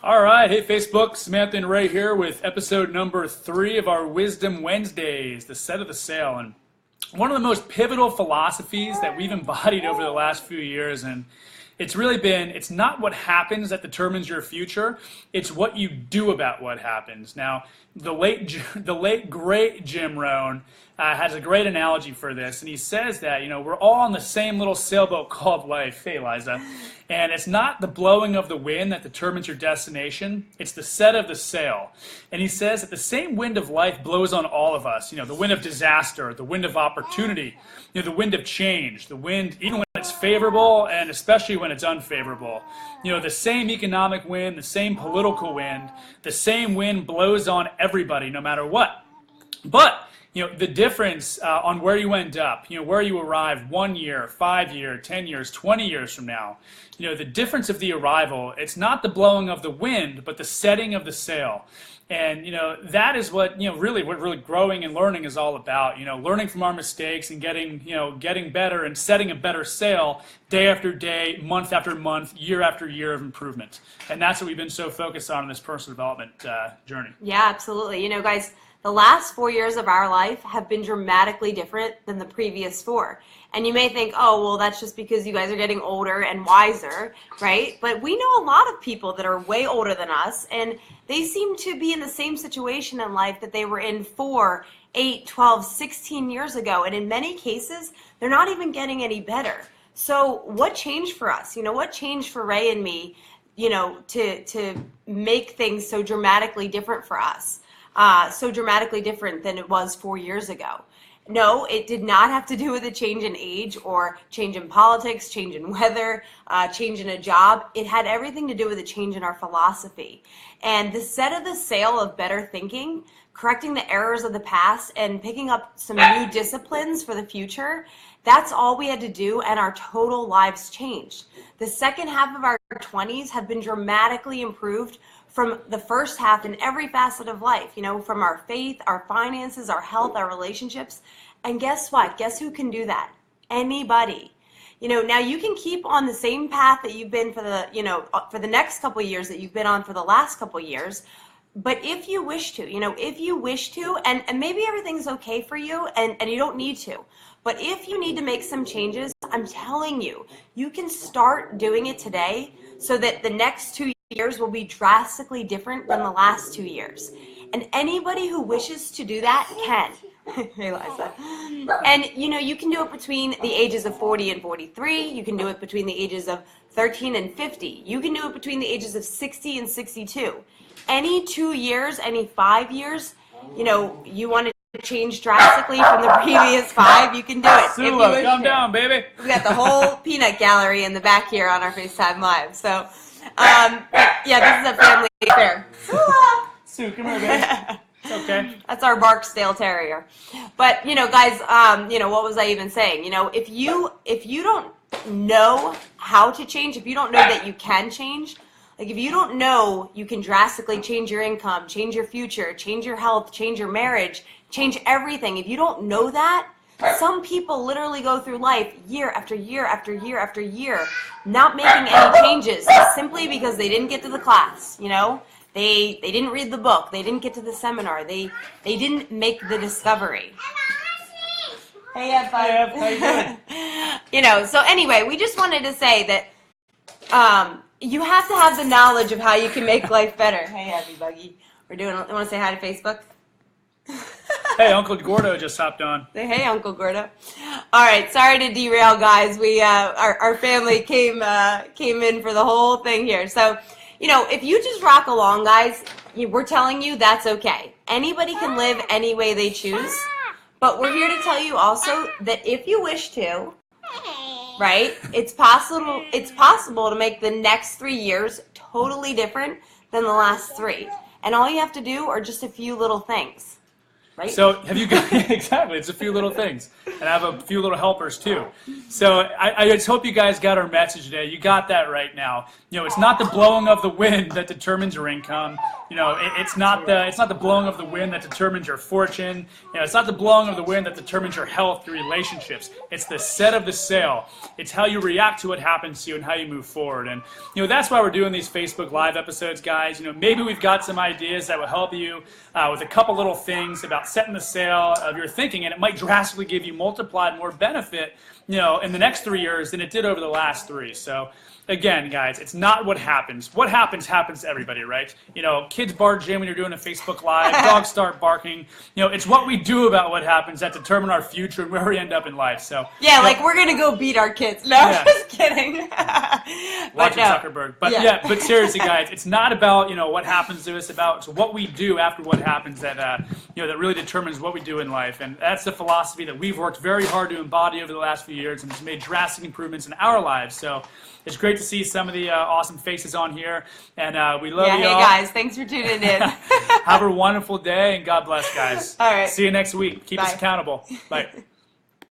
All right, hey Facebook, Samantha and Ray here with episode number 3 of our Wisdom Wednesdays, the set of the sail. And one of the most pivotal philosophies that we've embodied over the last few years, and it's really been, it's not what happens that determines your future, it's what you do about what happens. Now, the late great Jim Rohn has a great analogy for this, and he says that, we're all on the same little sailboat called life. Hey, Liza. And it's not the blowing of the wind that determines your destination, it's the set of the sail. And he says that the same wind of life blows on all of us, the wind of disaster, the wind of opportunity, the wind of change, the wind, even when it's favorable and especially when it's unfavorable. The same economic wind, the same political wind, the same wind blows on everybody no matter what. But the difference on where you end up, where you arrive 1 year, 5 years, 10 years, 20 years from now, the difference of the arrival, it's not the blowing of the wind, but the setting of the sail. And, that is what, really growing and learning is all about, learning from our mistakes and getting better and setting a better sail day after day, month after month, year after year of improvement. And that's what we've been so focused on in this personal development journey. Yeah, absolutely. Guys, the last 4 years of our life have been dramatically different than the previous 4. And you may think, oh, well, that's just because you guys are getting older and wiser, right? But we know a lot of people that are way older than us, and they seem to be in the same situation in life that they were in 4, 8, 12, 16 years ago. And in many cases, they're not even getting any better. So what changed for us? What changed for Ray and me, to make things so dramatically different for us? So dramatically different than it was 4 years ago. No, it did not have to do with a change in age or change in politics, change in weather, change in a job. It had everything to do with a change in our philosophy. And the set of the sail of better thinking, correcting the errors of the past, and picking up some new disciplines for the future, that's all we had to do, and our total lives changed. The second half of our 20s have been dramatically improved from the first half in every facet of life, from our faith, our finances, our health, our relationships. And guess what? Guess who can do that? Anybody. Now you can keep on the same path that you've been for the next couple of years that you've been on for the last couple of years. But if you wish to, and maybe everything's okay for you and you don't need to, but if you need to make some changes, I'm telling you, you can start doing it today so that the next 2 years will be drastically different than the last 2 years. And anybody who wishes to do that can. Hey, Liza. And, you can do it between the ages of 40 and 43. You can do it between the ages of 13 and 50. You can do it between the ages of 60 and 62. Any 2 years, any 5 years, you want to change drastically from the previous 5, you can do it. Sula, calm down, baby. We got the whole peanut gallery in the back here on our FaceTime Live. So, yeah, this is a family affair. Sula! Sue, come here, baby. It's okay. That's our Barksdale Terrier. But, guys, what was I even saying? If you don't know how to change, if you don't know that you can change, like if you don't know you can drastically change your income, change your future, change your health, change your marriage, change everything, if you don't know that, some people literally go through life year after year after year after year not making any changes simply because they didn't get to the class, They didn't read the book, they didn't get to the seminar, they didn't make the discovery. Hey, Ev, how you doing? So anyway, we just wanted to say that you have to have the knowledge of how you can make life better. Hey, Abby Buggy. You want to say hi to Facebook? Hey, Uncle Gordo just hopped on. Say hey, Uncle Gordo. All right, sorry to derail, guys. We our family came in for the whole thing here. So, if you just rock along, guys, we're telling you that's okay. Anybody can live any way they choose, but we're here to tell you also that if you wish to, right, it's possible to make the next 3 years totally different than the last 3. And all you have to do are just a few little things. right? So have you got, exactly, it's a few little things. And I have a few little helpers too. So I just hope you guys got our message today. You got that right now. You know, it's not the blowing of the wind that determines your income. You know, it's not the blowing of the wind that determines your fortune. You know, it's not the blowing of the wind that determines your health, your relationships. It's the set of the sail. It's how you react to what happens to you and how you move forward. And, you know, that's why we're doing these Facebook Live episodes, guys. You know, maybe we've got some ideas that will help you with a couple little things about setting the sail of your thinking, and it might drastically give you multiplied more benefit, you know, in the next 3 years than it did over the last 3. So again, guys, it's not what happens. What happens to everybody, right? You know, kids barge in when you're doing a Facebook Live, dogs start barking. You know, it's what we do about what happens that determine our future and where we end up in life. So yeah, like we're gonna go beat our kids. No, Yeah. just kidding. Watching no. Zuckerberg. But but seriously, guys, it's not about, you know, what happens to us, about what we do after what happens that you know, that really determines what we do in life. And that's the philosophy that we've worked very hard to embody over the last few years, and it's made drastic improvements in our lives. So it's great to see some of the awesome faces on here, and we love you all. Hey guys, thanks for tuning in. Have a wonderful day, and God bless, guys. All right. See you next week. Keep us Bye. accountable. Bye.